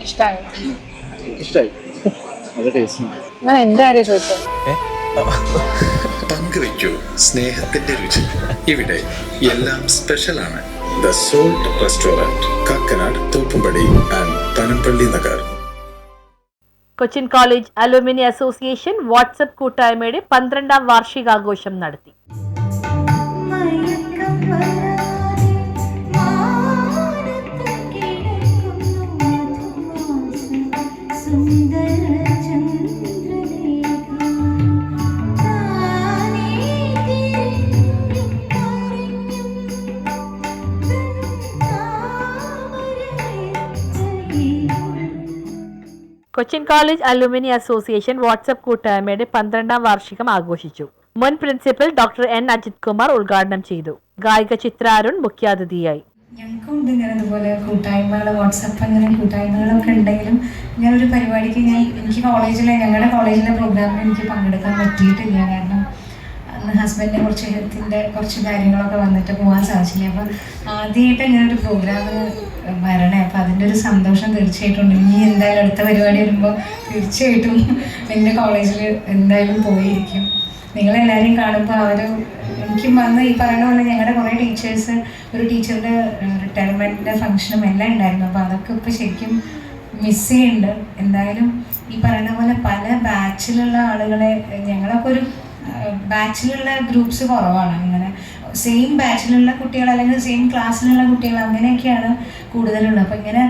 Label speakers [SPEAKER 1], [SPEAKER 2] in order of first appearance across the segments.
[SPEAKER 1] ഇഷ്ടായി.
[SPEAKER 2] നല്ല ടേസ്റ്റ്.
[SPEAKER 1] ഞാൻ എന്റെ കാര്യം ചോദിച്ചത്.
[SPEAKER 3] പങ്കുവയ്ക്കൂ സ്നേഹത്തിന്റെ രുചി. ഇവിടെ എല്ലാം സ്പെഷ്യലാണ്. The salt restaurant, Kakkanad, Thoppumpady and Panampilly Nagar.
[SPEAKER 4] Cochin college alumni association WhatsApp കൂട്ടായ്മയുടെ 12ാം വാർഷികാഘോഷം നടത്തി. Cochin college alumni association WhatsApp കൂട്ടായ്മയുടെ 12ാം വാർഷികം ആഘോഷിച്ചു. മുൻ principal doctor N Ajith Kumar ഉദ്ഘാടനം ചെയ്തു. ഗായിക ചിത്ര അരുൺ മുഖ്യാതിഥിയായി.
[SPEAKER 5] ഞങ്ങൾക്കുണ്ട് ഇങ്ങനെ അതുപോലെ കൂട്ടായ്മകൾ, വാട്സപ്പ് അങ്ങനെ കൂട്ടായ്മകളൊക്കെ ഉണ്ടെങ്കിലും ഇങ്ങനൊരു പരിപാടിക്ക് ഞങ്ങളുടെ കോളേജിലെ പ്രോഗ്രാമിൽ എനിക്ക് പങ്കെടുക്കാൻ പറ്റിയിട്ടില്ല. കാരണം അന്ന് ഹസ്ബൻഡിനെ കുറച്ച് കാര്യങ്ങളൊക്കെ വന്നിട്ട് പോകാൻ സാധിച്ചില്ല. അപ്പം ആദ്യമായിട്ട് ഇങ്ങനെ ഒരു പ്രോഗ്രാമിന് വരണേ. അപ്പം അതിൻ്റെ ഒരു സന്തോഷം തീർച്ചയായിട്ടും ഉണ്ട്. ഇനി എന്തായാലും അടുത്ത പരിപാടി വരുമ്പോൾ തീർച്ചയായിട്ടും എൻ്റെ കോളേജിൽ എന്തായാലും പോയിരിക്കും. നിങ്ങളെല്ലാവരെയും കാണുമ്പോൾ എനിക്കും വന്ന് ഈ പറയുന്ന പോലെ ഞങ്ങളുടെ കുറേ ടീച്ചേഴ്സ്, ഒരു ടീച്ചറുടെ റിട്ടയർമെൻറ്റിൻ്റെ ഫംഗ്ഷനും എല്ലാം ഉണ്ടായിരുന്നു. അപ്പോൾ അതൊക്കെ ഇപ്പോൾ ശരിക്കും മിസ് ചെയ്യുന്നുണ്ട്. എന്തായാലും ഈ പറയുന്ന പോലെ പല ബാച്ചിലുള്ള ആളുകളെ, ഞങ്ങളൊക്കെ ഒരു ബാച്ചിലുള്ള ഗ്രൂപ്പ്സ് കുറവാണ്. അങ്ങനെ സെയിം ബാച്ചിലുള്ള കുട്ടികൾ അല്ലെങ്കിൽ സെയിം ക്ലാസ്സിലുള്ള കുട്ടികൾ അങ്ങനെയൊക്കെയാണ് കൂടുതലുള്ളത്. അപ്പോൾ ഇങ്ങനെ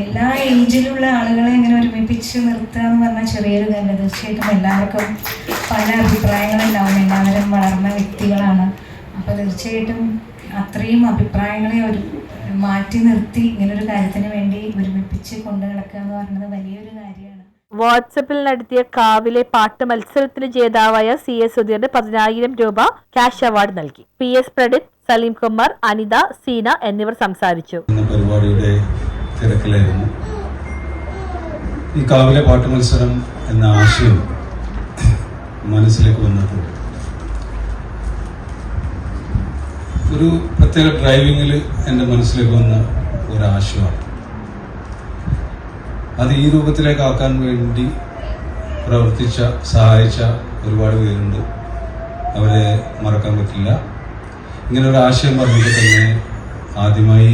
[SPEAKER 5] എല്ലാ ഏജിലുള്ള ആളുകളെ ഇങ്ങനെ ഒരുമിപ്പിച്ച് നിർത്തുക എന്ന് പറഞ്ഞാൽ ചെറിയൊരു കാര്യം. തീർച്ചയായിട്ടും എല്ലാവർക്കും പല അഭിപ്രായങ്ങളുണ്ടാവും. എല്ലാവരും വളർന്ന വ്യക്തികളാണ്. അപ്പോൾ തീർച്ചയായിട്ടും അത്രയും അഭിപ്രായങ്ങളെ മാറ്റി നിർത്തി ഇങ്ങനൊരു കാര്യത്തിന് വേണ്ടി ഒരുമിപ്പിച്ച് കൊണ്ടു നടക്കുക എന്ന് പറയുന്നത് വലിയൊരു കാര്യമാണ്.
[SPEAKER 4] വാട്സപ്പിൽ നടത്തിയ കാവിലെ പാട്ട് മത്സരത്തിന് ജേതാവായ CS സുധീറിന് 10,000 രൂപ ക്യാഷ് അവാർഡ് നൽകി. PS പ്രഡിത്, സലീം കുമാർ, അനിത, സീന എന്നിവർ സംസാരിച്ചു.
[SPEAKER 6] പരിപാടിയുടെ തിരക്കിലായിരുന്നു. ഈ കാവിലെ പാട്ട് മത്സരം എന്ന ആശയം മനസ്സിലേക്ക് വന്നത് ഒരു പ്രത്യേക ഡ്രൈവിങ്ങിൽ എൻ്റെ മനസ്സിലേക്ക് വന്ന ഒരാശയമാണ്. അത് ഈ രൂപത്തിലേക്ക് ആക്കാൻ വേണ്ടി സഹായിച്ച ഒരുപാട് പേരുണ്ട്. അവരെ മറക്കാൻ പറ്റില്ല. ഇങ്ങനെ ഒരു ആശയം പറഞ്ഞിട്ട് തന്നെ ആദ്യമായി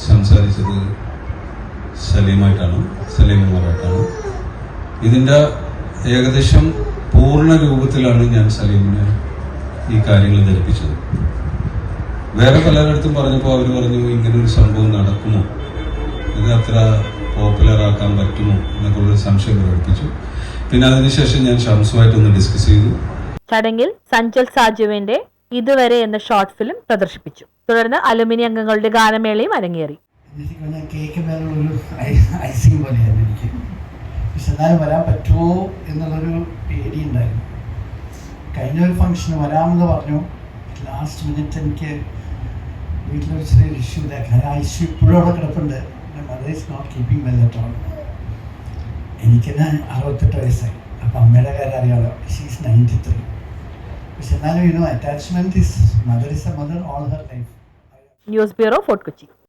[SPEAKER 6] സംസാരിച്ചത് സലീം കുമാറായിട്ടാണ്. ഇതിൻ്റെ ഏകദേശം പൂർണ്ണ രൂപത്തിലാണ് ഞാൻ സലീമിനെ ഈ കാര്യങ്ങൾ ധരിപ്പിച്ചത്. വേറെ പലരിടത്തും പറഞ്ഞപ്പോൾ അവർ പറഞ്ഞു ഇങ്ങനൊരു സംഭവം നടക്കുമോ, ഇത് അത്ര പോപ്പുലർ ആക്കാൻ പറ്റുമോ എന്നൊക്കെയുള്ളൊരു സംശയം പ്രകടിപ്പിച്ചു. പിന്നെ അതിനുശേഷം ഞാൻ ഷംസുമായിട്ടൊന്ന് ഡിസ്കസ് ചെയ്തു.
[SPEAKER 4] ചടങ്ങിൽ സഞ്ജൽ സാജുവിന്റെ ഇതുവരെ എന്ന ഷോർട്ട് ഫിലിം പ്രദർശിപ്പിച്ചു. തുടർന്ന് അലുമിനി അംഗങ്ങളുടെ ഗാനമേളയും അരങ്ങേറി.
[SPEAKER 7] കേക്ക് മേലുള്ളൊരു ഐസിങ് പോലെയായിരുന്നു എനിക്ക്. പക്ഷെ എന്നാലും വരാൻ പറ്റുമോ എന്നുള്ളൊരു പേടിയുണ്ടായിരുന്നു. കഴിഞ്ഞ ഒരു ഫംഗ്ഷന് വരാമെന്ന് പറഞ്ഞു. ലാസ്റ്റ് മിനിറ്റ് എനിക്ക് വീട്ടിലൊരു ചെറിയൊരു ഇഷ്യൂ ഇതാക്കാൻ. ആ ഇഷ്യൂ ഇപ്പോഴും അവിടെ കിടപ്പുണ്ട്. Mother is not keeping well at all. എനിക്ക് തന്നെ 68 വയസ്സായി. അപ്പം അമ്മയുടെ കാര്യം അറിയാമല്ലോ, ഷീ ഈസ് 93. പക്ഷെ എന്നാലും attachment mother is A mother all her life.
[SPEAKER 4] News bureau, fort Kochi.